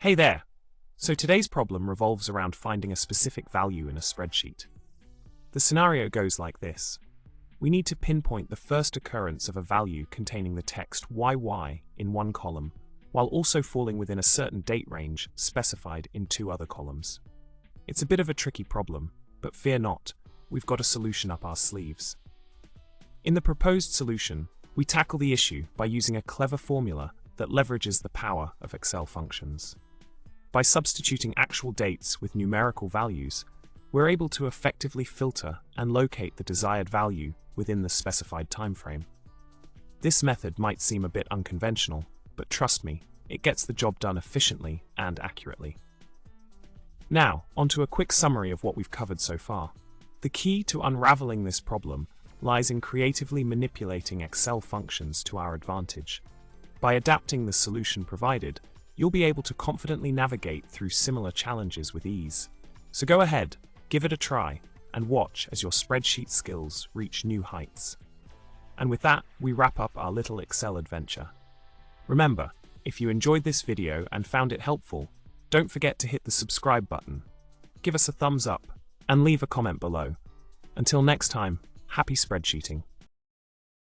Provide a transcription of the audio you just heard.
Hey there! So today's problem revolves around finding a specific value in a spreadsheet. The scenario goes like this. We need to pinpoint the first occurrence of a value containing the text YY in one column, while also falling within a certain date range specified in two other columns. It's a bit of a tricky problem, but fear not, we've got a solution up our sleeves. In the proposed solution, we tackle the issue by using a clever formula that leverages the power of Excel functions. By substituting actual dates with numerical values, we're able to effectively filter and locate the desired value within the specified timeframe. This method might seem a bit unconventional, but trust me, it gets the job done efficiently and accurately. Now, onto a quick summary of what we've covered so far. The key to unraveling this problem lies in creatively manipulating Excel functions to our advantage. By adapting the solution provided, you'll be able to confidently navigate through similar challenges with ease. So go ahead, give it a try, and watch as your spreadsheet skills reach new heights. And with that, we wrap up our little Excel adventure. Remember, if you enjoyed this video and found it helpful, don't forget to hit the subscribe button, give us a thumbs up, and leave a comment below. Until next time, happy spreadsheeting.